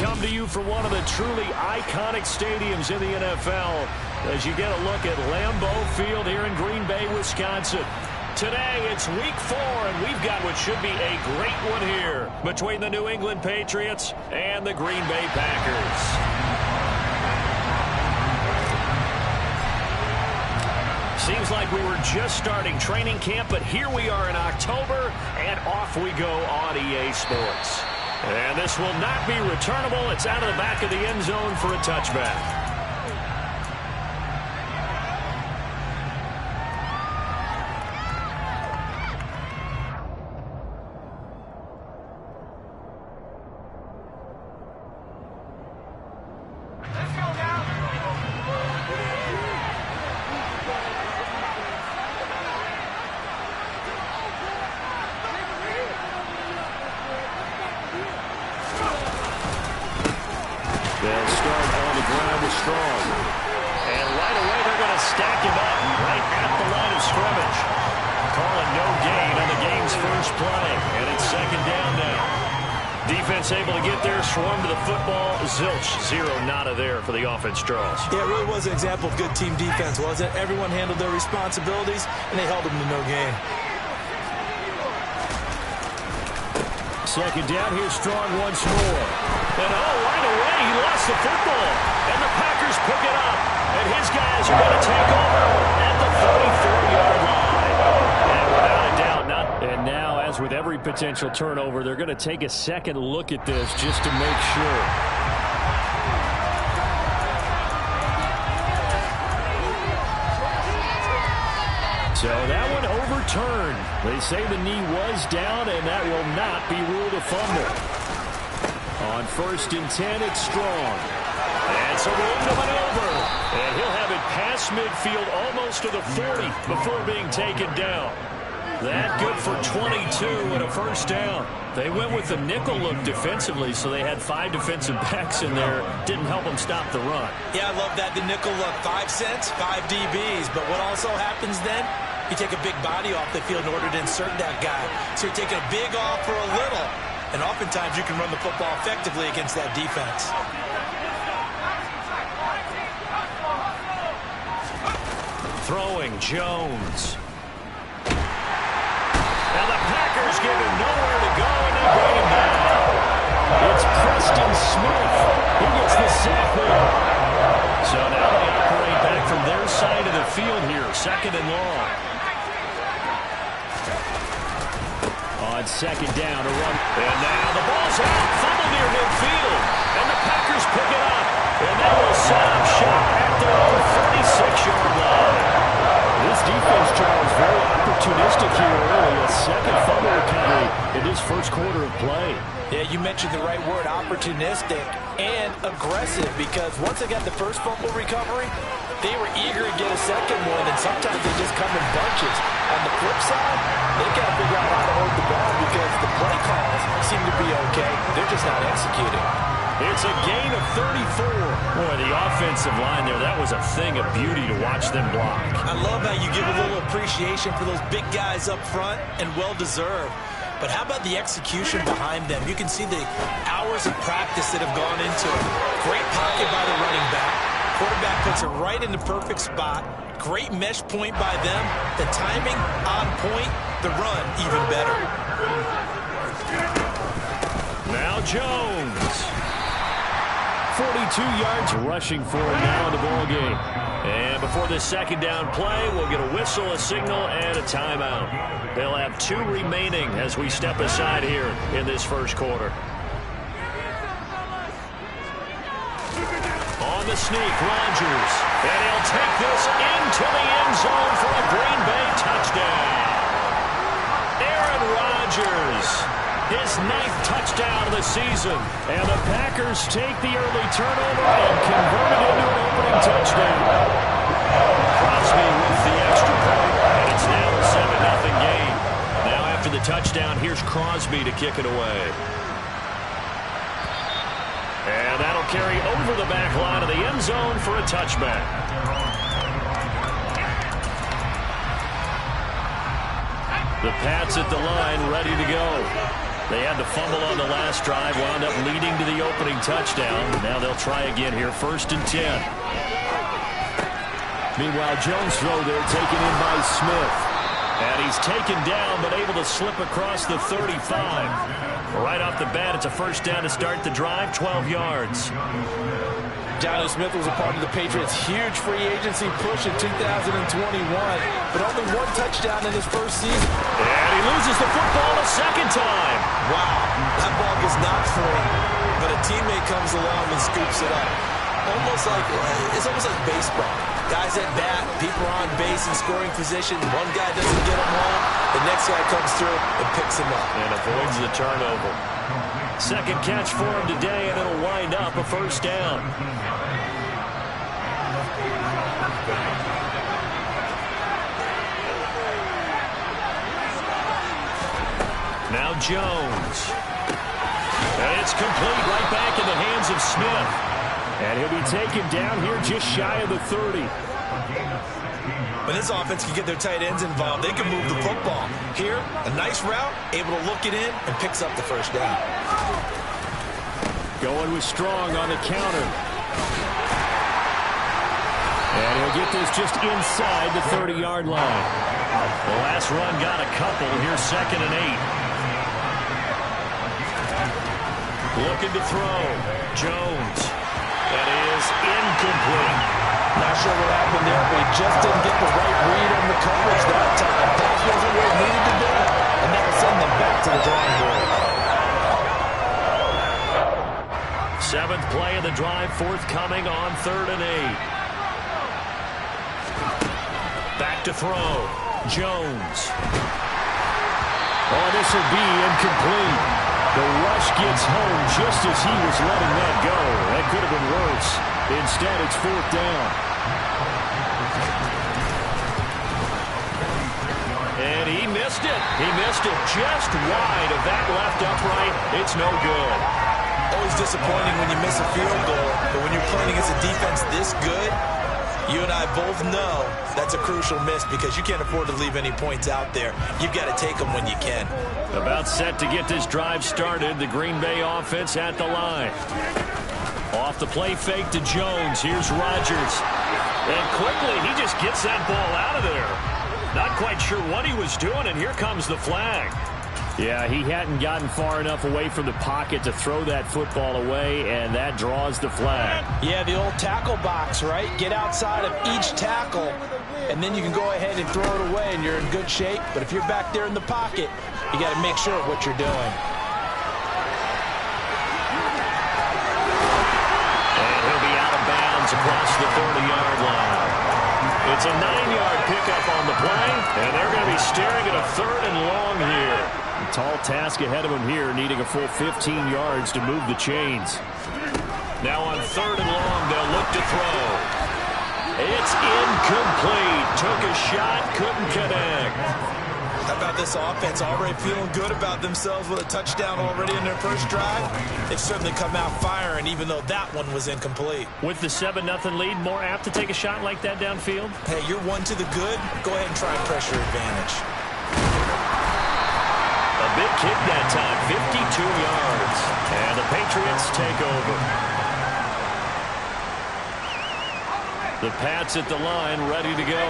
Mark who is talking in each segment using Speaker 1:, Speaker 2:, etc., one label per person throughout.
Speaker 1: come to you from one of the truly iconic stadiums in the NFL as you get a look at Lambeau Field here in Green Bay, Wisconsin. Today, it's week 4, and we've got what should be a great one here between the New England Patriots and the Green Bay Packers. Seems like we were just starting training camp, but here we are in October, and off we go on EA Sports. And this will not be returnable. It's out of the back of the end zone for a touchback. They'll start on the ground with Strong. And right away, they're going to stack him up right at the line of scrimmage. Calling no gain on the game's first play. And it's second down now. Defense able to get there, swarm to the football. Zilch, zero nada there for the offense draws.
Speaker 2: Yeah, it really was an example of good team defense, wasn't it? Everyone handled their responsibilities, and they held them to no gain.
Speaker 1: Second down, here's Strong once more. And right away, he lost the football. And the Packers pick it up. And his guys are going to take over at the 44-yard line. And without a doubt, and now, as with every potential turnover, they're going to take a second look at this just to make sure. So that one overturned. They say the knee was down, and that will not be ruled a fumble. On 1st and 10, it's Strong. And so room to maneuver. And he'll have it past midfield almost to the 40 before being taken down. That good for 22 and a first down. They went with the nickel look defensively, so they had 5 defensive backs in there. Didn't help them stop the run.
Speaker 2: Yeah, I love that, the nickel look. 5 cents, 5 DBs. But what also happens then? You take a big body off the field in order to insert that guy. So you're taking a big off for a little. And oftentimes you can run the football effectively against that defense.
Speaker 1: Throwing Jones. Now the Packers give him nowhere to go, and they bring him down. It's Preston Smith who gets the sack there. So now they operate back from their side of the field here, 2nd and long. On 2nd down, a run. And now the ball's out, fumble near midfield. And the Packers pick it up. And they will set up shop at their own 46-yard line. This defense, Charles, very opportunistic here early. A second fumble recovery in this first quarter of play.
Speaker 2: Yeah, you mentioned the right word, opportunistic and aggressive, because once they got the first fumble recovery, they were eager to get a second one, and sometimes they just come in bunches. On the flip side, they've got to figure out how to hold the ball because the play calls seem to be okay. They're just not executing.
Speaker 1: It's a gain of 34. Boy, the offensive line there, that was a thing of beauty to watch them block.
Speaker 2: I love how you give a little appreciation for those big guys up front, and well-deserved. But how about the execution behind them? You can see the hours of practice that have gone into it. Great pocket by the running back. Quarterback puts it right in the perfect spot. Great mesh point by them. The timing on point. The run even better.
Speaker 1: Now Jones. 42 yards rushing for him now in the ball game. And before this second down play, we'll get a whistle, a signal, and a timeout. They'll have 2 remaining as we step aside here in this first quarter. On the sneak, Rodgers. And he'll take this into the end zone for a Green Bay touchdown. Aaron Rodgers, his 9th touchdown of the season. And the Packers take the early turnover and convert it into an opening touchdown. Crosby with the extra point, and it's now a 7-0 game. Now after the touchdown, here's Crosby to kick it away. And that'll carry over the back line of the end zone for a touchback. The Pats at the line, ready to go. They had the fumble on the last drive, wound up leading to the opening touchdown. Now they'll try again here, 1st and 10. Meanwhile, Jones throw there, taken in by Smith. And he's taken down, but able to slip across the 35. Right off the bat, it's a 1st down to start the drive, 12 yards.
Speaker 3: Jonnu Smith was a part of the Patriots' huge free agency push in 2021, but only 1 touchdown in his first season.
Speaker 1: And he loses the football a 2nd time.
Speaker 2: Wow, that ball gets knocked free, but a teammate comes along and scoops it up. It's almost like baseball. Guys at bat, people are on base in scoring position. One guy doesn't get him home, the next guy comes through and picks him up.
Speaker 1: And avoids the turnover. 2nd catch for him today, and it'll wind up a 1st down. Now Jones. And it's complete, right back in the hands of Smith. And he'll be taken down here just shy of the 30.
Speaker 2: When this offense can get their tight ends involved, they can move the football. Here, a nice route, able to look it in, and picks up the 1st down.
Speaker 1: Going with Strong on the counter. And he'll get this just inside the 30-yard line. The last run got a couple. Here's 2nd and 8. Looking to throw. Jones. That is incomplete.
Speaker 3: Not sure what happened there, but he just didn't get the right read on the coverage that time. Pass wasn't where it needed to be, and that'll send them back to the drawing board.
Speaker 1: 7th play of the drive, forthcoming on 3rd and 8. Back to throw. Jones. Oh, this will be incomplete. The rush gets home just as he was letting that go. That could have been worse. Instead, it's 4th down. And he missed it. He missed it just wide of that left upright. It's no good.
Speaker 2: Always disappointing when you miss a field goal, but when you're playing against a defense this good, you and I both know that's a crucial miss because you can't afford to leave any points out there. You've got to take them when you can.
Speaker 1: About set to get this drive started. The Green Bay offense at the line. Off the play fake to Jones. Here's Rodgers. And quickly, he just gets that ball out of there. Not quite sure what he was doing, and here comes the flag. Yeah, he hadn't gotten far enough away from the pocket to throw that football away, and that draws the flag.
Speaker 3: Yeah, the old tackle box, right? Get outside of each tackle, and then you can go ahead and throw it away, and you're in good shape. But if you're back there in the pocket, you got to make sure of what you're doing.
Speaker 1: And he'll be out of bounds across the 30-yard line. It's a 9-yard pickup on the play, and they're going to be staring at a 3rd and long here. A tall task ahead of him here, needing a full 15 yards to move the chains. Now on 3rd and long, they'll look to throw. It's incomplete. Took a shot, couldn't connect.
Speaker 2: How about this offense already feeling good about themselves with a touchdown already in their first drive? They've certainly come out firing, even though that one was incomplete.
Speaker 1: With the 7-0 lead, more apt to take a shot like that downfield?
Speaker 2: Hey, you're 1 to the good. Go ahead and try and pressure advantage.
Speaker 1: A big kick that time, 52 yards. And the Patriots take over. The Pats at the line, ready to go.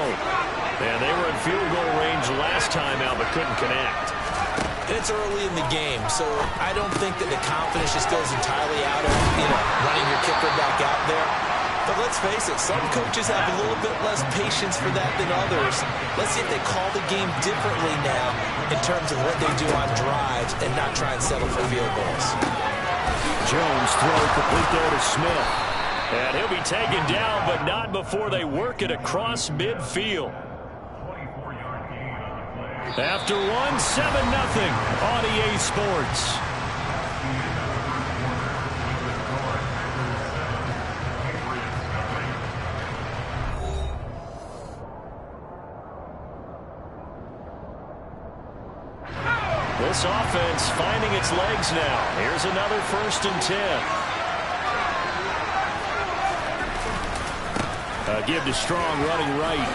Speaker 1: And they were in field goal range last time out, but couldn't connect.
Speaker 2: And it's early in the game, so I don't think that the confidence just goes entirely out of, running your kicker back out there. But let's face it, some coaches have a little bit less patience for that than others. Let's see if they call the game differently now in terms of what they do on drives and not try and settle for field goals.
Speaker 1: Jones throw complete there to Smith. And he'll be taken down, but not before they work it across midfield. After 7-0 on EA Sports. This offense finding its legs now. Here's another 1st and 10. Give to Strong running right.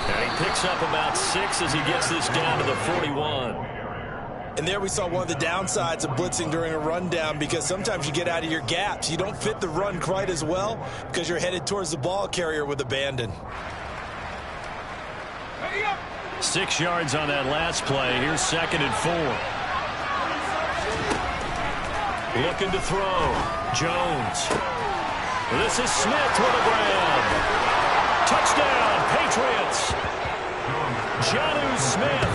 Speaker 1: And he picks up about 6 as he gets this down to the 41.
Speaker 2: And there we saw one of the downsides of blitzing during a rundown, because sometimes you get out of your gaps. You don't fit the run quite as well because you're headed towards the ball carrier with abandon.
Speaker 1: 6 yards on that last play. Here's 2nd and 4. Looking to throw. Jones. This is Smith with a grab. Touchdown, Patriots. Jonnu Smith,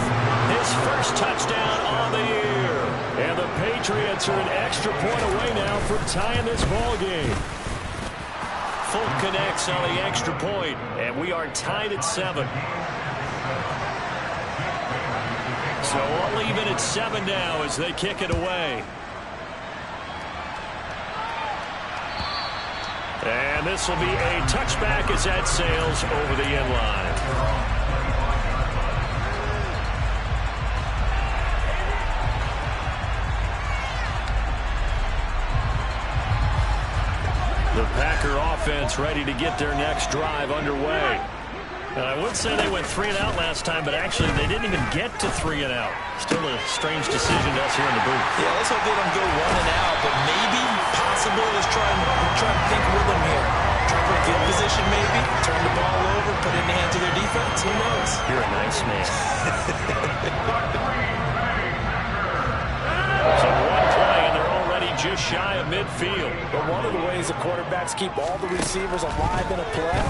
Speaker 1: his first touchdown on the year. And the Patriots are an extra point away now from tying this ball game. Full connects on the extra point, and we are tied at 7. So all even at 7 now as they kick it away. And this will be a touchback as that sails over the end line. The Packer offense ready to get their next drive underway. And I would say they went 3 and out last time, but actually they didn't even get to 3 and out. Still a strange decision to us here in the booth.
Speaker 2: Yeah, let's hope they don't go 1 and out, but maybe, possible. Let's try and think with them here. Try for field position maybe, turn the ball over, put it in the hands of their defense. Who knows?
Speaker 1: You're a nice man. So one play, and they're already just shy of midfield.
Speaker 3: But one of the ways the quarterbacks keep all the receivers alive in a play,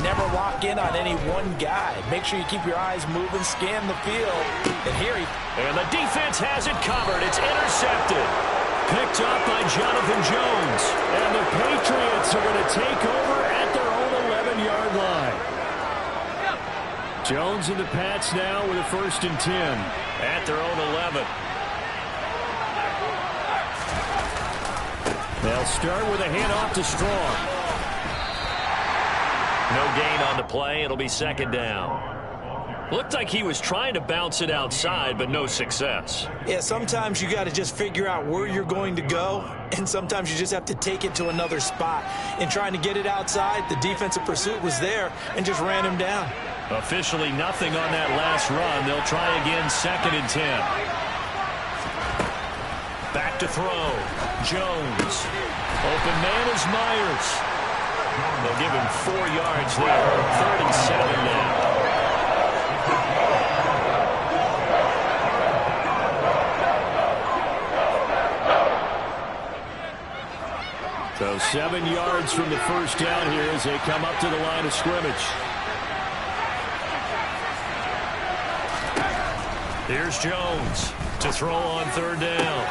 Speaker 3: never lock in on any one guy. Make sure you keep your eyes moving, scan the field. And here
Speaker 1: and the defense has it covered. It's intercepted. Picked up by Jonathan Jones. And the Patriots are going to take over at their own 11-yard line. Jones and the Pats now with a 1st and 10 at their own 11. They'll start with a handoff to Strong. No gain on the play. It'll be 2nd down. Looked like he was trying to bounce it outside, but no success.
Speaker 2: Yeah, sometimes you got to just figure out where you're going to go, and sometimes you just have to take it to another spot. In trying to get it outside, the defensive pursuit was there and just ran him down.
Speaker 1: Officially nothing on that last run. They'll try again, 2nd and 10. Back to throw. Jones. Open man is Myers. They'll give him 4 yards there. 3rd and 7 now. So 7 yards from the first down here as they come up to the line of scrimmage. Here's Jones to throw on 3rd down.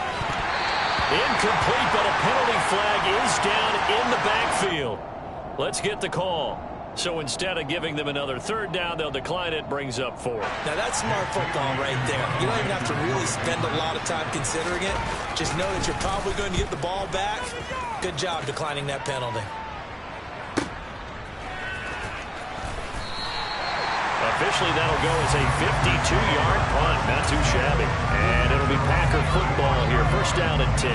Speaker 1: Incomplete, but a penalty flag is down in the backfield. Let's get the call. So instead of giving them another 3rd down, they'll decline it, brings up 4.
Speaker 2: Now that's smart football right there. You don't even have to really spend a lot of time considering it. Just know that you're probably going to get the ball back. Good job declining that penalty.
Speaker 1: Officially, that'll go as a 52-yard punt. Not too shabby. And it'll be Packer football here. 1st down and 10.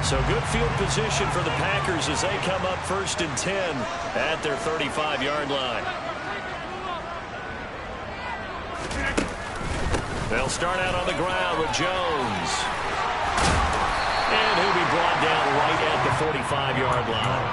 Speaker 1: So good field position for the Packers as they come up 1st and 10 at their 35-yard line. They'll start out on the ground with Jones. And he'll be brought down right at the 45-yard line.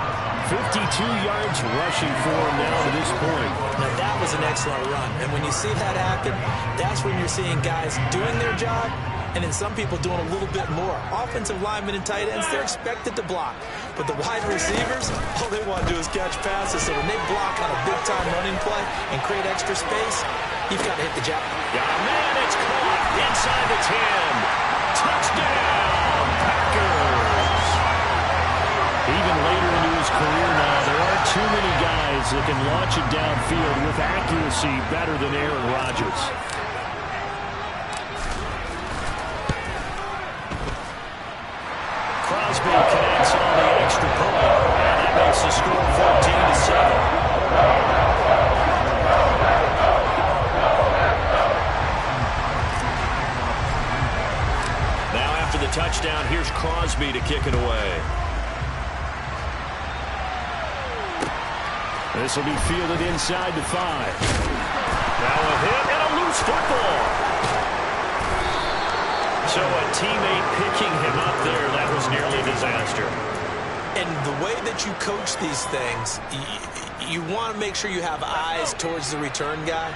Speaker 1: 52 yards rushing for him now to this point.
Speaker 2: Now that was an excellent run. And when you see that happen, that's when you're seeing guys doing their job, and then some people doing a little bit more. Offensive linemen and tight ends, they're expected to block. But the wide receivers, all they want to do is catch passes. So when they block on a big-time running play and create extra space, you've got to hit the jackpot.
Speaker 1: Yeah, man, it's caught inside the 10. Touchdown, Packers. Even later into his career now, there aren't too many guys that can launch it downfield with accuracy better than Aaron Rodgers. Crosby connects on the extra point, and that makes the score 14-7. Touchdown. Here's Crosby to kick it away. This will be fielded inside the 5. Now a hit and a loose football. So a teammate picking him up there, that was nearly a disaster.
Speaker 2: And the way that you coach these things, you want to make sure you have eyes towards the return guy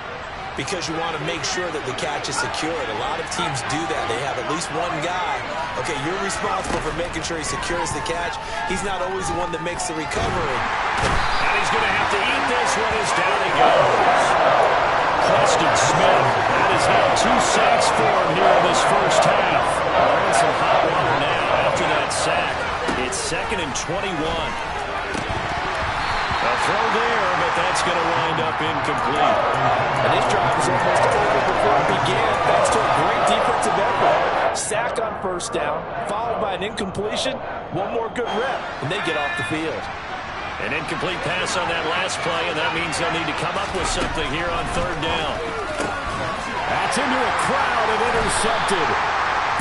Speaker 2: because you want to make sure that the catch is secured. A lot of teams do that. They have at least one guy. Okay, you're responsible for making sure he secures the catch. He's not always the one that makes the recovery.
Speaker 1: And he's going to have to eat this one as down he goes. Preston Smith, that is now 2 sacks for him near this first half. And some hot water now after that sack. It's 2nd and 21. A throw there, but that's going to wind up incomplete.
Speaker 3: And this drive was almost over before it began thanks to a great defensive effort. Sack on first down, followed by an incompletion. One more good rep, and they get off the field.
Speaker 1: An incomplete pass on that last play, and that means they'll need to come up with something here on 3rd down. That's into a crowd and intercepted.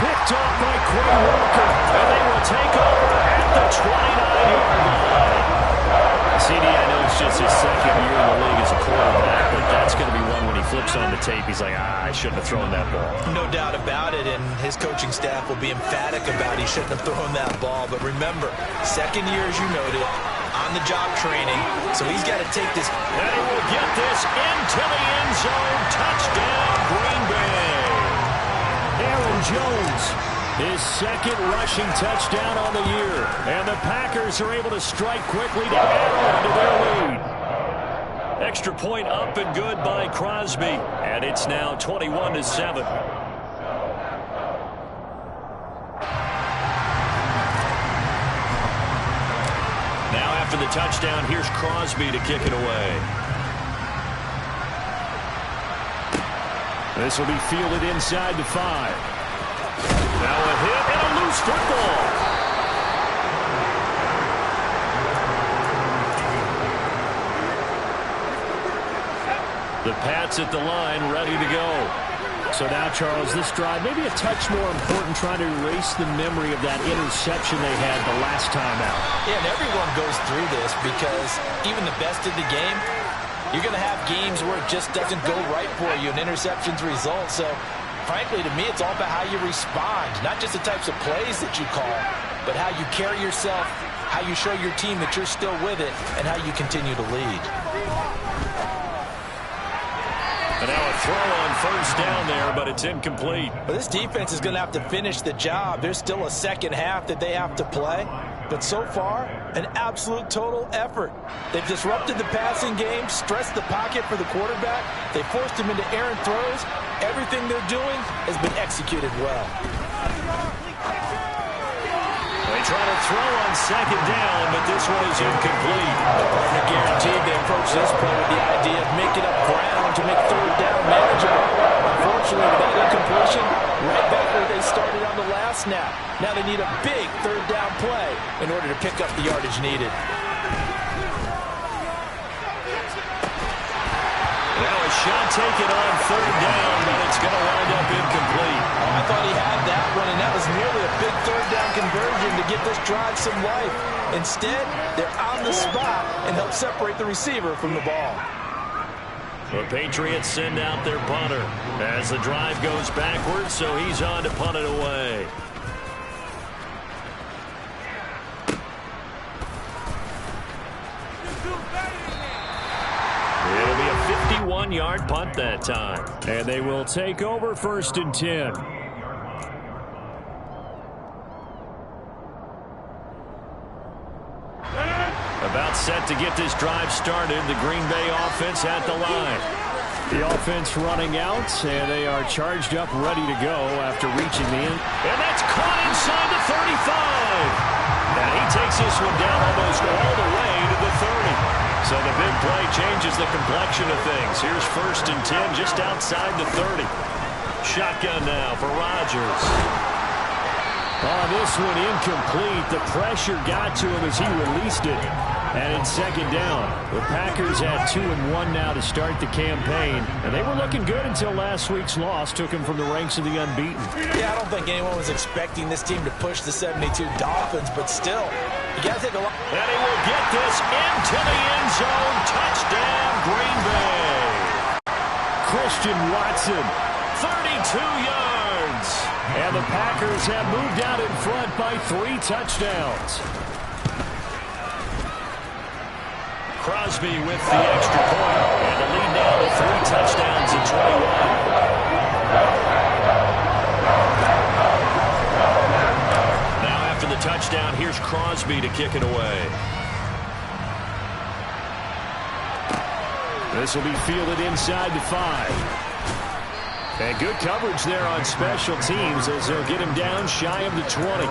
Speaker 1: Picked off by Quinn Walker, and they will take over at the 29-yard line. CD, I know it's just his 2nd year in the league as a quarterback, but that's going to be one when he flips on the tape. He's like, I shouldn't have thrown that ball.
Speaker 2: No doubt about it, and his coaching staff will be emphatic about he shouldn't have thrown that ball. But remember, 2nd year, as you noted, on-the-job training, so he's got to take this.
Speaker 1: And he will get this into the end zone. Touchdown, Green Bay. Aaron Jones, his 2nd rushing touchdown on the year. And the Packers are able to strike quickly to add on to their lead. Extra point up and good by Crosby. And it's now 21-7. Now after the touchdown, here's Crosby to kick it away. This will be fielded inside the 5. Now a hit and a loose football. The Pats at the line ready to go. So now, Charles, this drive maybe a touch more important, trying to erase the memory of that interception they had the last time out.
Speaker 3: Yeah, and everyone goes through this because even the best of the game, you're going to have games where it just doesn't go right for you, and interceptions result. So, frankly, to me, it's all about how you respond, not just the types of plays that you call, but how you carry yourself, how you show your team that you're still with it, and how you continue to lead.
Speaker 1: And now a throw on first down there, but it's incomplete.
Speaker 3: Well, this defense is going to have to finish the job. There's still a 2nd half that they have to play. But so far, an absolute total effort. They've disrupted the passing game, stressed the pocket for the quarterback. They forced him into errant throws. Everything they're doing has been executed well.
Speaker 1: They try to throw on 2nd down, but this one is incomplete.
Speaker 3: Partner guaranteed they approach this play with the idea of making up ground to make 3rd down manageable. Unfortunately, with that incompletion, right back where they started on the last snap. Now they need a big 3rd down play in order to pick up the yardage needed.
Speaker 1: Now a shot taken on 3rd down, but it's going to wind up incomplete.
Speaker 3: Oh, I thought he had that one, and that was nearly a big 3rd down conversion to give this drive some life. Instead, they're on the spot and help separate the receiver from the ball.
Speaker 1: The Patriots send out their punter as the drive goes backwards, so he's on to punt it away. It'll be a 51-yard punt that time. And they will take over 1st and 10. About set to get this drive started. The Green Bay offense at the line. The offense running out, and they are charged up, ready to go after reaching the end. And that's caught inside the 35. And he takes this one down almost all the way to the 30. So the big play changes the complexion of things. Here's 1st and 10 just outside the 30. Shotgun now for Rodgers. Oh, this one incomplete. The pressure got to him as he released it. And it's 2nd down. The Packers had 2-1 now to start the campaign. And they were looking good until last week's loss took them from the ranks of the unbeaten.
Speaker 3: Yeah, I don't think anyone was expecting this team to push the 72 Dolphins, but still, You got to take a look.
Speaker 1: And he will get this into the end zone. Touchdown, Green Bay. Christian Watson, 32 yards. And the Packers have moved out in front by 3 touchdowns. Crosby with the extra point. And the lead now to 3 touchdowns and 21. The touchdown, here's Crosby to kick it away. This will be fielded inside the 5. And good coverage there on special teams as they'll get him down shy of the 20.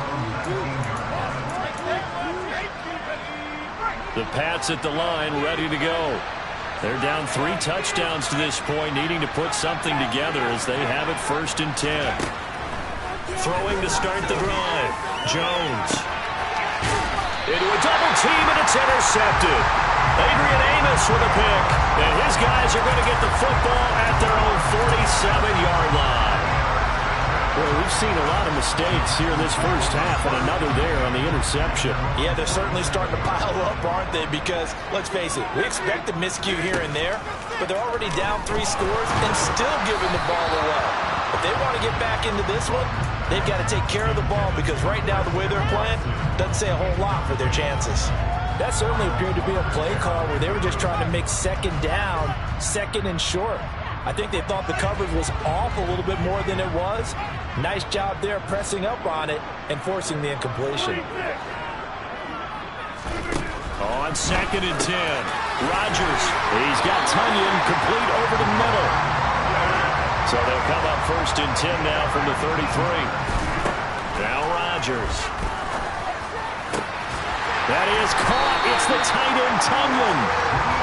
Speaker 1: The Pats at the line ready to go. They're down 3 touchdowns to this point, needing to put something together as they have it 1st and 10. Throwing to start the drive. Jones. Into a double team, and it's intercepted. Adrian Amos with a pick. And his guys are going to get the football at their own 47-yard line. Well, we've seen a lot of mistakes here in this first half, and another there on the interception.
Speaker 3: Yeah, they're certainly starting to pile up, aren't they? Because, let's face it, we expect a miscue here and there, but they're already down 3 scores and still giving the ball away. If they want to get back into this one, they've got to take care of the ball because right now the way they're playing doesn't say a whole lot for their chances. That certainly appeared to be a play call where they were just trying to make 2nd down, 2nd and short. I think they thought the coverage was off a little bit more than it was. Nice job there pressing up on it and forcing the incompletion.
Speaker 1: On 2nd and 10, Rodgers. He's got Tunyon complete over the middle. So they'll come up 1st and 10 now from the 33. Now Rodgers. That is caught. It's the tight end, Tunyon.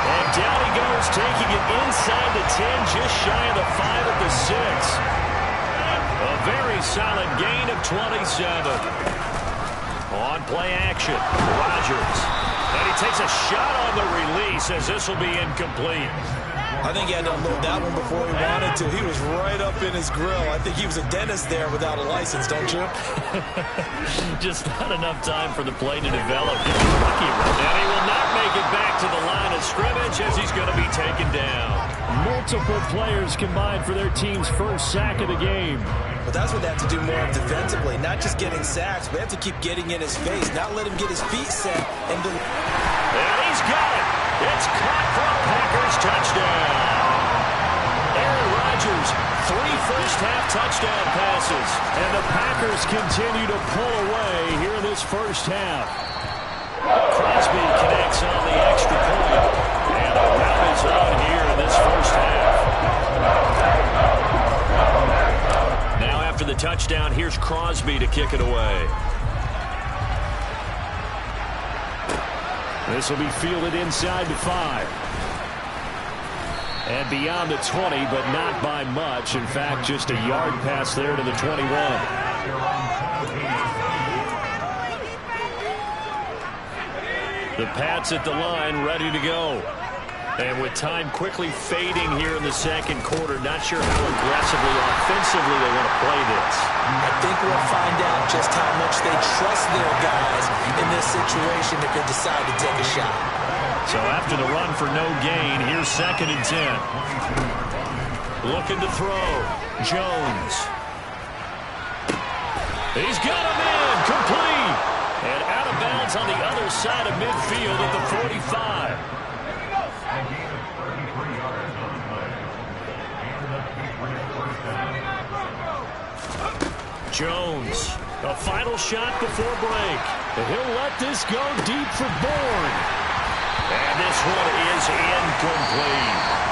Speaker 1: And down he goes, taking it inside the 10, just shy of the 5 at the 6. A very solid gain of 27. On play action, Rodgers. And he takes a shot on the release as this will be incomplete.
Speaker 2: I think he had to unload that one before he wanted to. He was right up in his grill. I think he was a dentist there without a license, don't you?
Speaker 1: Just not enough time for the play to develop. Lucky, and he will not make it back to the line of scrimmage as he's going to be taken down. Multiple players combined for their team's first sack of the game.
Speaker 2: But that's what they have to do more of defensively, not just getting sacks, but they have to keep getting in his face, not let him get his feet set. And
Speaker 1: he's got it. It's caught for a Packers touchdown. Aaron Rodgers, 3 first-half touchdown passes. And the Packers continue to pull away here in this first half. Crosby connects on the extra point. And a rout is on here in this first half. Now after the touchdown, here's Crosby to kick it away. This will be fielded inside the 5. And beyond the 20, but not by much. In fact, just a yard pass there to the 21. The Pats at the line, ready to go. And with time quickly fading here in the second quarter, not sure how aggressively, offensively they want to play this.
Speaker 2: I think we'll find out just how much they trust their guys in this situation if they decide to take a shot.
Speaker 1: So after the run for no gain, here's 2nd and 10. Looking to throw. Jones. He's got him in. Complete. And out of bounds on the other side of midfield at the 45. Jones, a final shot before break. And he'll let this go deep for Bourne. And this one is incomplete.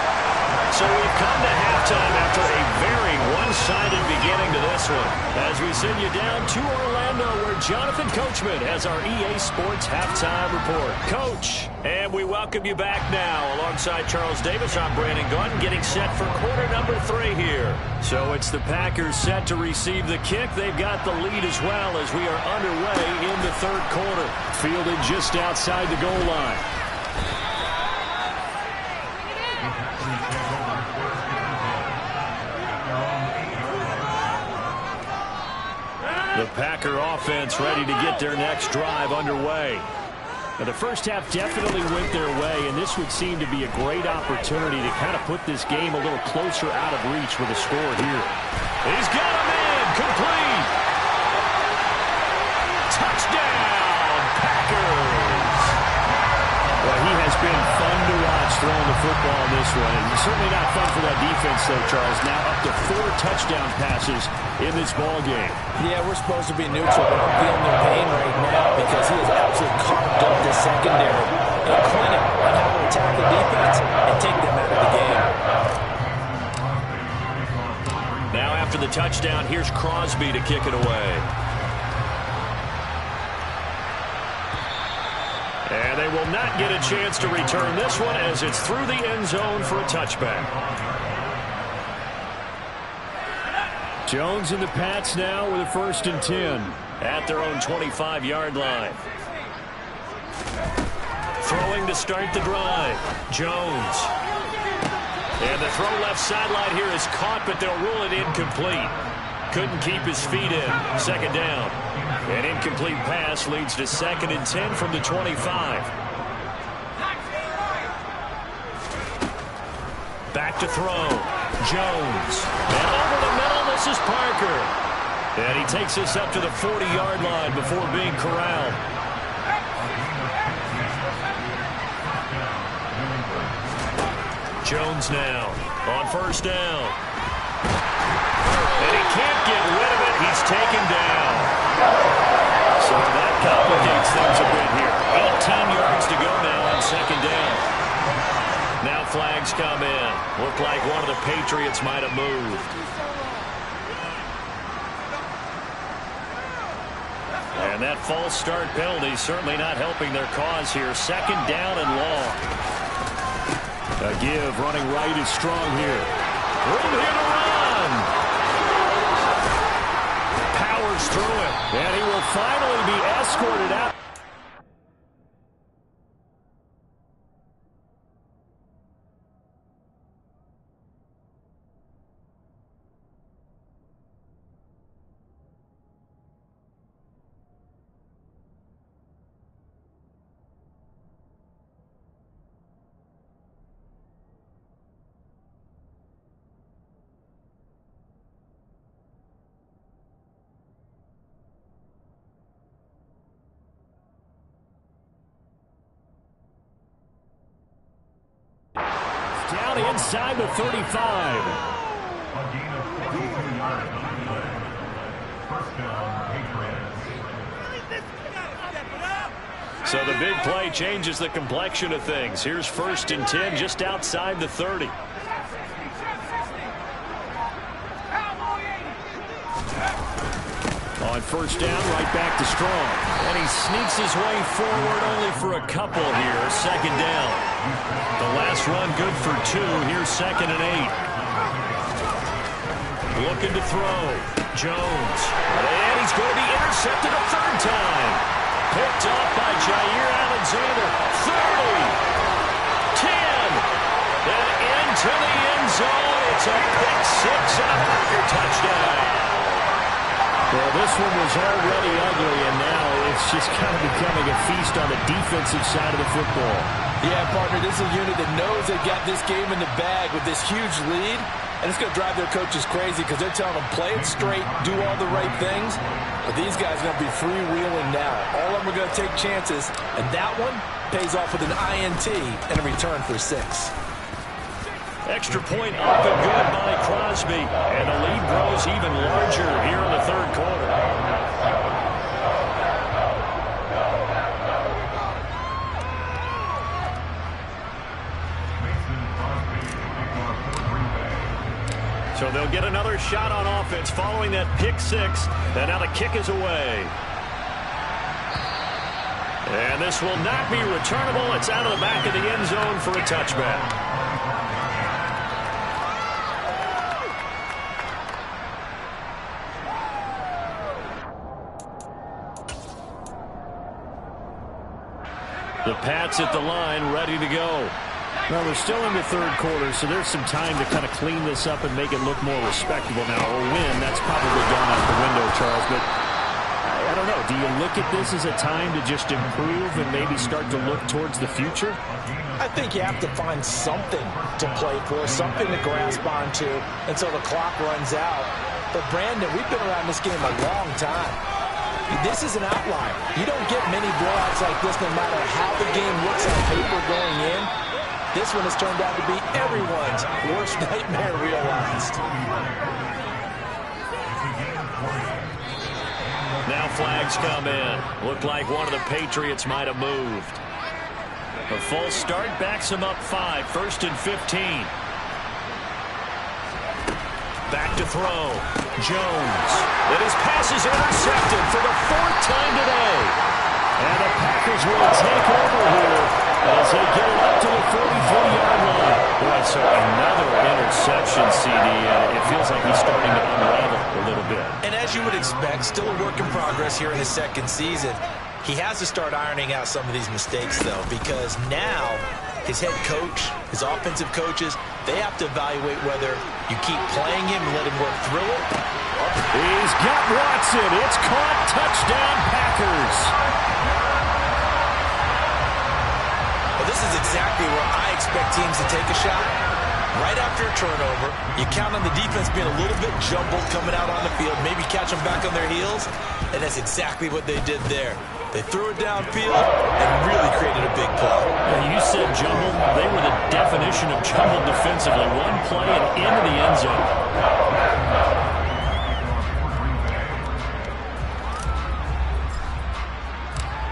Speaker 1: So we've come to halftime after a very one-sided beginning to this one. As we send you down to Orlando, where Jonathan Coachman has our EA Sports Halftime Report. Coach, and we welcome you back now. Alongside Charles Davis, I'm Brandon Gunn, getting set for quarter number 3 here. So it's the Packers set to receive the kick. They've got the lead as well as we are underway in the third quarter. Fielded just outside the goal line. The Packer offense ready to get their next drive underway. Now, the first half definitely went their way, and this would seem to be a great opportunity to kind of put this game a little closer out of reach with a score here. He's got him in. Complete. Touchdown, Packers. Well, he has been fun to watch throwing the football in this one. And certainly not fun for that defense, though, Charles. Now up to 4 touchdown passes in this ball game. Yeah, we're supposed to be neutral, but I'm feeling their pain right now because he has absolutely carved up the secondary. A clinic on how to attack the defense and take them out of the game. Now after the touchdown, here's Crosby to kick it away. And they will not get a chance to return this one as it's through the end zone for a touchback. Jones and the Pats now with a 1st and 10 at their own 25-yard line. Throwing to start the drive. Jones. And the throw left sideline here is caught, but they'll rule it incomplete. Couldn't keep his feet in. 2nd down. An incomplete pass leads to 2nd and 10 from the 25. Back to throw. Jones. And over the middle, this is Parker. And he takes this up to the 40-yard line before being corralled. Jones now on 1st down. And he can't get rid of it. He's taken down. So that complicates things a bit here. 18 yards to go now on 2nd down. Now flags come in. Looked like one of the Patriots might have moved. And that false start penalty certainly not helping their cause here. 2nd down and long. A give running right is strong here. Room here to run. Powers through it. And he will finally be escorted out. Down inside the 35. So the big play changes the complexion of things. Here's 1st and 10 just outside the 30. On 1st down, right back to Strong. And he sneaks his way forward only for a couple here. 2nd down. The last run good for 2. Here's 2nd and 8. Looking to throw. Jones. And he's going to be intercepted a 3rd time. Picked up by Jair Alexander. 30. 10. And into the end zone. It's a pick 6 and a Packer touchdown. Well, this one was already ugly, and now it's just kind of becoming a feast on the defensive side of the football.
Speaker 3: Yeah, partner, this is a unit that knows they got this game in the bag with this huge lead, and it's going to drive their coaches crazy because they're telling them, play it straight, do all the right things. But these guys are going to be freewheeling now. All of them are going to take chances, and that one pays off with an INT and a return for 6.
Speaker 1: Extra point up and good by Crosby. And the lead grows even larger here in the 3rd quarter. So they'll get another shot on offense following that pick 6. And now the kick is away. And this will not be returnable. It's out of the back of the end zone for a touchback. The Pats at the line, ready to go. Well, we're still in the 3rd quarter, so there's some time to kind of clean this up and make it look more respectable now. Or win, that's probably gone out the window, Charles. But I don't know. Do you look at this as a time to just improve and maybe start to look towards the future?
Speaker 3: I think you have to find something to play for, something to grasp onto until the clock runs out. But, Brandon, we've been around this game a long time. This is an outlier. You don't get many blowouts like this no matter how the game looks on paper going in. This one has turned out to be everyone's worst nightmare realized.
Speaker 1: Now flags come in. Looked like one of the Patriots might have moved. A false start backs him up 5, 1st and 15. Back to throw. Jones. And his pass is intercepted for the 4th time today. And the Packers will take over here as they get it up to the 43-yard line. Boy, so another interception, CD. It feels like he's starting to unravel a little bit.
Speaker 2: And as you would expect, still a work in progress here in his second season. He has to start ironing out some of these mistakes, though, because now his head coach, his offensive coaches, they have to evaluate whether you keep playing him and let him work through it.
Speaker 1: He's got Watson. It's caught. Touchdown, Packers.
Speaker 2: Well, this is exactly where I expect teams to take a shot. Right after a turnover, you count on the defense being a little bit jumbled coming out on the field, maybe catch them back on their heels, and that's exactly what they did there. They threw it downfield and really created a big play.
Speaker 1: Yeah, you said jumbled. They were the definition of jumbled defensively. One play and into the end zone.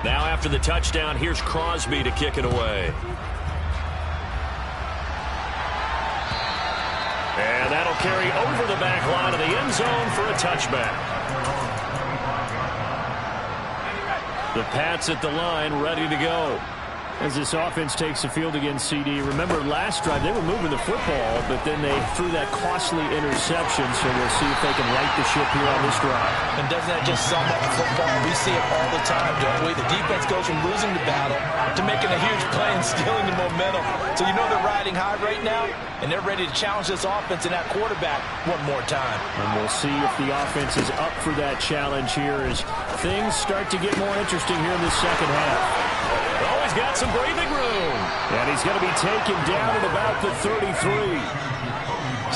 Speaker 1: Now after the touchdown, here's Crosby to kick it away. And that'll carry over the back line of the end zone for a touchback. The Pats at the line, ready to go. As this offense takes the field against CD. Remember, last drive, they were moving the football, but then they threw that costly interception, so we'll see if they can right the ship here on this drive.
Speaker 3: And doesn't that just sum up football? We see it all the time, don't we? The defense goes from losing the battle to making a huge play and stealing the momentum. So you know they're riding high right now, and they're ready to challenge this offense and that quarterback one more time.
Speaker 1: And we'll see if the offense is up for that challenge here as things start to get more interesting here in the second half. Oh, he's got some breathing room. And he's going to be taken down at about the 33.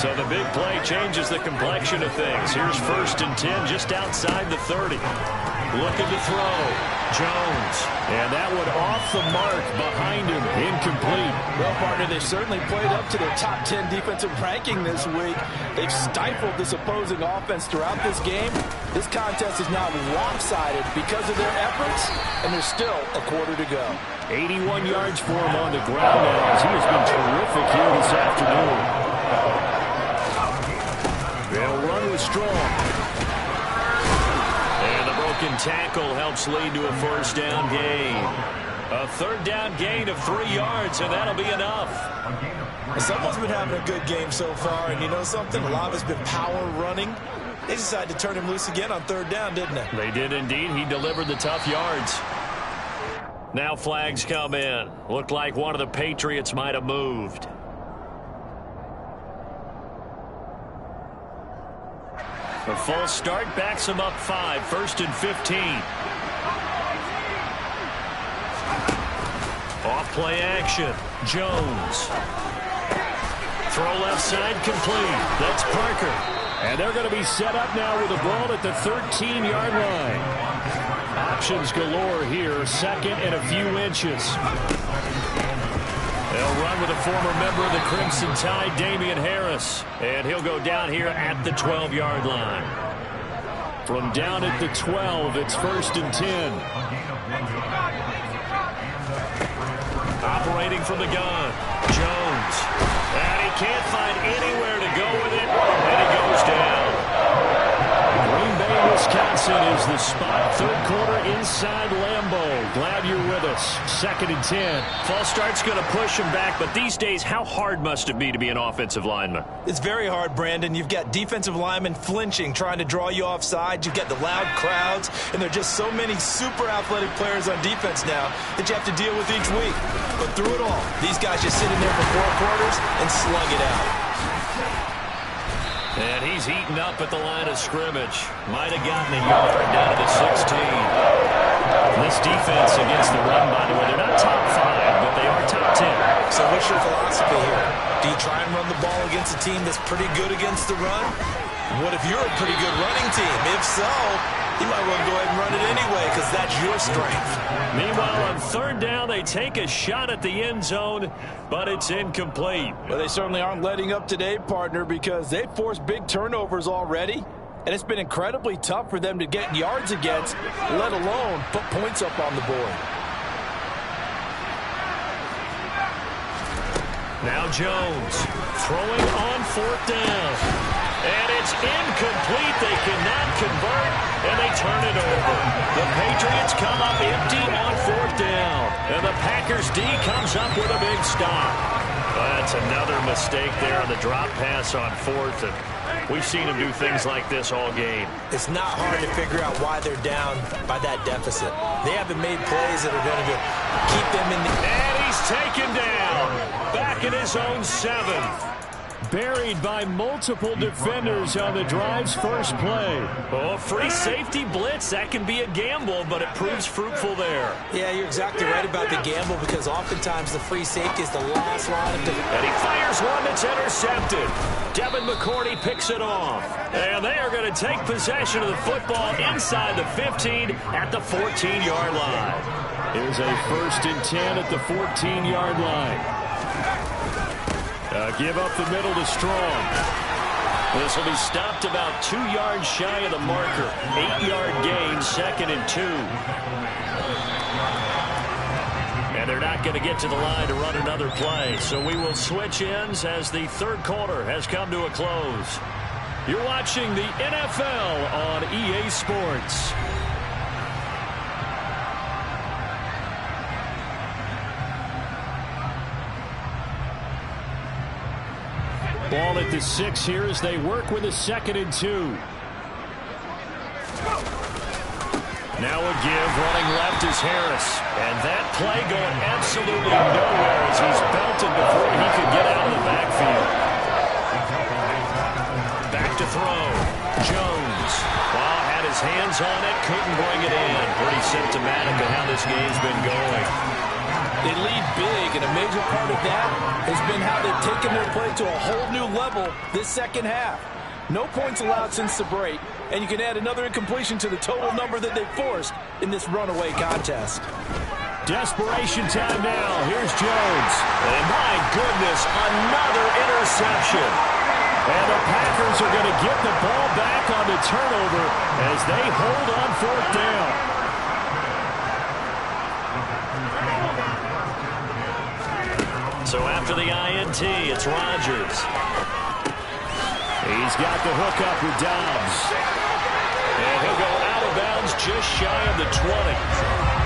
Speaker 1: So the big play changes the complexion of things. Here's 1st and 10 just outside the 30. Looking to throw. Jones. And that one off the mark behind him. Incomplete.
Speaker 3: Well, partner, they certainly played up to their top 10 defensive ranking this week. They've stifled this opposing offense throughout this game. This contest is now lopsided because of their efforts, and there's still a quarter to go.
Speaker 1: 81 yards for him on the ground now as he has been terrific here this afternoon. They'll run with Strong. And the broken tackle helps lead to a 1st down gain. A 3rd down gain of 3 yards, and that'll be enough.
Speaker 2: Someone's been having a good game so far, and you know something? A lot of it's been power running. They decided to turn him loose again on 3rd down, didn't they?
Speaker 1: They did indeed. He delivered the tough yards. Now flags come in. Looked like one of the Patriots might have moved. A false start backs him up 5, 1st and 15. Off play action. Jones. Throw left side complete. That's Parker. And they're going to be set up now with the ball at the 13-yard line. Options galore here. 2nd and a few inches. They'll run with a former member of the Crimson Tide, Damian Harris. And he'll go down here at the 12-yard line. From down at the 12, it's 1st and 10. Operating from the gun. Jones. And he can't find anywhere to go with it. And he goes down. Green Bay, Wisconsin is the spot. 3rd quarter inside Lambeau. Glad you're with us. 2nd and 10. False start's going to push him back, but these days, how hard must it be to be an offensive lineman?
Speaker 2: It's very hard, Brandon. You've got defensive linemen flinching, trying to draw you off sides. You've got the loud crowds, and there are just so many super athletic players on defense now that you have to deal with each week. But through it all, these guys just sit in there for 4 quarters and slug it out.
Speaker 1: And he's heating up at the line of scrimmage. Might have gotten a yard down to the 16. This defense against the run, by the way, they're not top 5, but they are top 10.
Speaker 2: So what's your philosophy here? Do you try and run the ball against a team that's pretty good against the run? What if you're a pretty good running team? If so, you might want to go ahead and run it anyway because that's your strength.
Speaker 1: Meanwhile, on third down, they take a shot at the end zone, but it's incomplete.
Speaker 3: Well, they certainly aren't letting up today, partner, because they've forced big turnovers already. And it's been incredibly tough for them to get yards against, let alone put points up on the board.
Speaker 1: Now Jones throwing on fourth down. And it's incomplete. They cannot convert, and they turn it over. The Patriots come up empty on fourth down. And the Packers D comes up with a big stop. That's another mistake there on the drop pass on fourth. And we've seen them do things like this all game.
Speaker 2: It's not hard to figure out why they're down by that deficit. They haven't made plays that are going to keep them in the...
Speaker 1: And he's taken down. Back in his own 7. Buried by multiple defenders on the drive's first play. Oh, free safety blitz. That can be a gamble, but it proves fruitful there.
Speaker 2: Yeah, you're exactly right about the gamble because oftentimes the free safety is the last line of defense.
Speaker 1: And he fires one that's intercepted. Devin McCourty picks it off. And they are going to take possession of the football inside the 15 at the 14-yard line. Here's a 1st and 10 at the 14-yard line. Give up the middle to Strong. This will be stopped about 2 yards shy of the marker. 8-yard gain, 2nd and 2. And they're not going to get to the line to run another play. So we will switch ends as the third quarter has come to a close. You're watching the NFL on EA Sports. Ball at the 6 here as they work with a 2nd and 2. Now a give, running left is Harris. And that play going absolutely nowhere as he's belted before he could get out of the backfield. Back to throw. Jones. Well, had his hands on it, couldn't bring it in. Pretty symptomatic of how this game's been going.
Speaker 3: They lead big, and a major part of that has been how they've taken their play to a whole new level this second half. No points allowed since the break, and you can add another incompletion to the total number that they've forced in this runaway contest.
Speaker 1: Desperation time now. Here's Jones. And my goodness, another interception. And the Packers are going to get the ball back on the turnover as they hold on fourth down. So after the INT, it's Rodgers. He's got the hook up with Dobbs. And he'll go out of bounds just shy of the 20.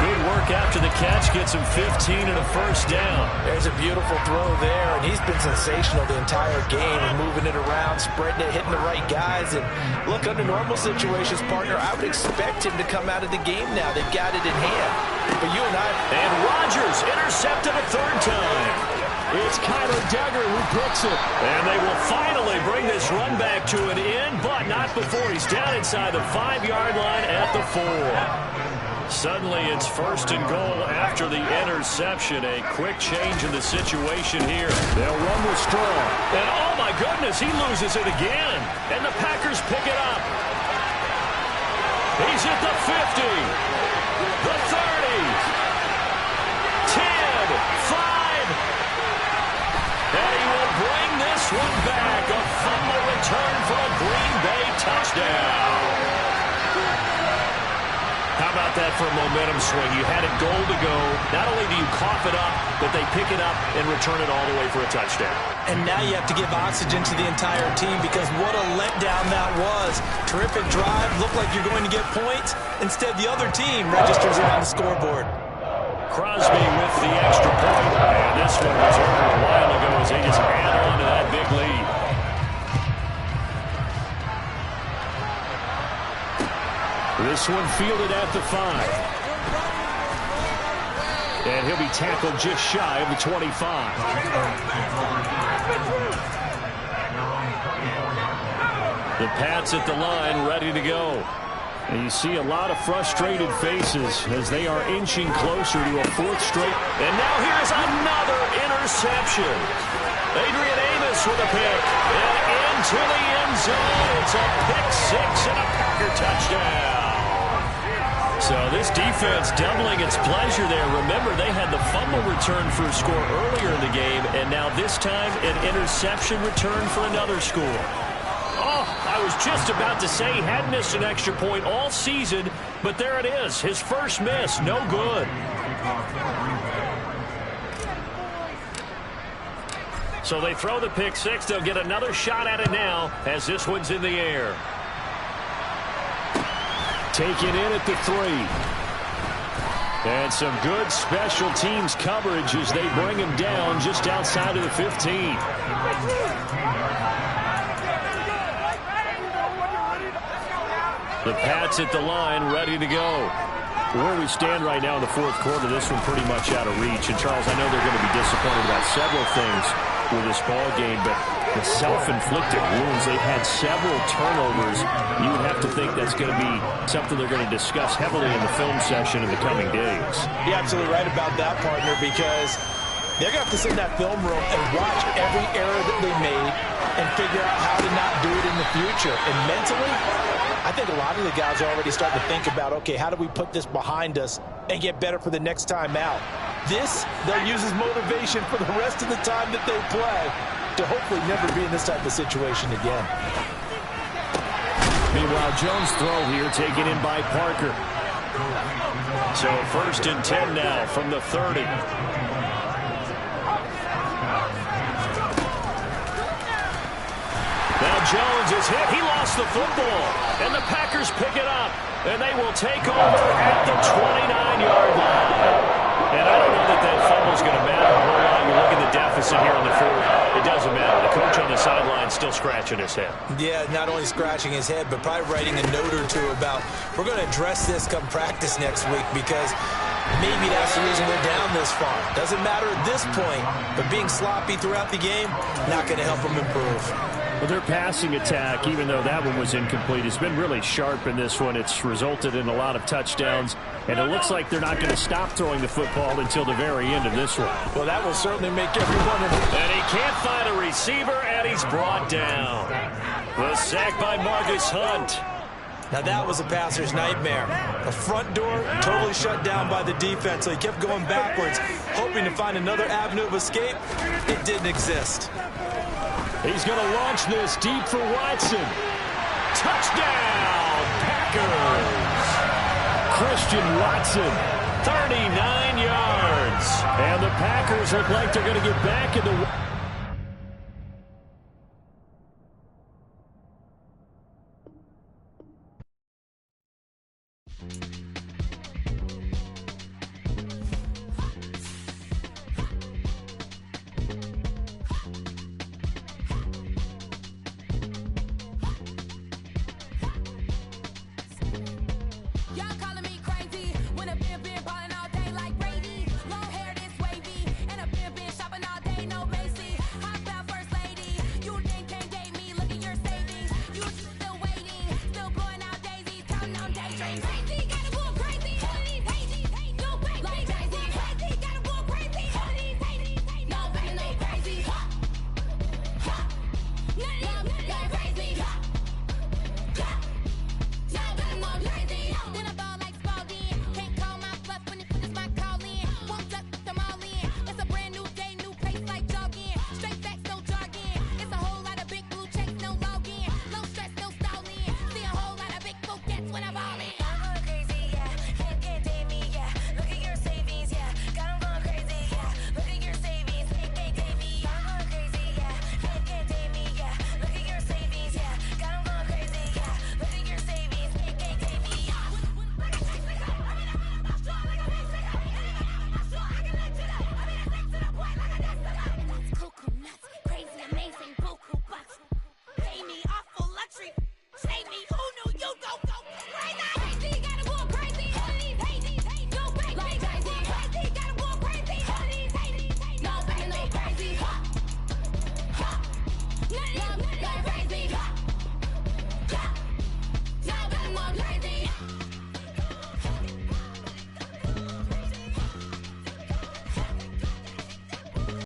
Speaker 1: Good work after the catch. Gets him 15 and a first down.
Speaker 2: There's a beautiful throw there, and he's been sensational the entire game and moving it around, spreading it, hitting the right guys. And look, under normal situations, partner, I would expect him to come out of the game now. They've got it in hand. But you and I...
Speaker 1: And Rodgers intercepted a 3rd time. It's Kyler Duggar who picks it. And they will finally bring this run back to an end, but not before he's down inside the 5-yard line at the 4. Suddenly it's 1st and goal after the interception. A quick change in the situation here. They'll run with Strong. And oh my goodness, he loses it again. And the Packers pick it up. He's at the 50. The 30. 10, 5. And he will bring this one back. A fumble return for a Green Bay touchdown. How about that for a momentum swing? You had it goal to go. Not only do you cough it up, but they pick it up and return it all the way for a touchdown.
Speaker 2: And now you have to give oxygen to the entire team because what a letdown that was. Terrific drive. Looked like you're going to get points. Instead, the other team registers it on the scoreboard.
Speaker 1: Crosby with the extra point. And this one was over a while ago as they just add on to that big lead. This one fielded at the 5. And he'll be tackled just shy of the 25. The Pats at the line, ready to go. And you see a lot of frustrated faces as they are inching closer to a fourth straight. And now here's another interception. Adrian Amos with a pick. And into the end zone. It's a pick six and a Packer touchdown. So this defense doubling its pleasure there. Remember, they had the fumble return for a score earlier in the game. And now this time an interception return for another score. Oh, I was just about to say he had missed an extra point all season, but there it is. His first miss, no good. So they throw the pick six. They'll get another shot at it now as this one's in the air. Taken in at the 3. And some good special teams coverage as they bring him down just outside of the 15. The Pats at the line, ready to go. Where we stand right now in the fourth quarter, this one pretty much out of reach. And, Charles, I know they're going to be disappointed about several things with this ball game, but the self-inflicted wounds, they've had several turnovers. You would have to think that's going to be something they're going to discuss heavily in the film session in the coming days.
Speaker 3: You're absolutely right about that, partner, because they're going to have to sit in that film room and watch every error that they made and figure out how to not do it in the future. And mentally, I think a lot of the guys are already starting to think about, okay, how do we put this behind us and get better for the next time out? This, they'll use as motivation for the rest of the time that they play to hopefully never be in this type of situation again.
Speaker 1: Meanwhile, Jones' throw here taken in by Parker. So 1st and 10 now from the 30. Now Jones is hit. He lost the football. And the Packers pick it up. And they will take over at the 29-yard line. And I don't know that that fumble is going to matter a whole lot. You look at the deficit here on the 4th. It doesn't matter. The coach on the sideline still scratching his head.
Speaker 2: Yeah, not only scratching his head, but probably writing a note or two about, we're going to address this come practice next week because maybe that's the reason we're down this far. Doesn't matter at this point, but being sloppy throughout the game, not going to help them improve.
Speaker 1: Well, their passing attack, even though that one was incomplete, has been really sharp in this one. It's resulted in a lot of touchdowns, and it looks like they're not going to stop throwing the football until the very end of this one.
Speaker 2: Well, that will certainly make everyone...
Speaker 1: And he can't find a receiver, and he's brought down. The sack by Marcus Hunt.
Speaker 2: Now that was a passer's nightmare. The front door totally shut down by the defense, so he kept going backwards, hoping to find another avenue of escape. It didn't exist.
Speaker 1: He's going to launch this deep for Watson. Touchdown, Packers! Christian Watson, 39 yards. And the Packers look like they're going to get back in the...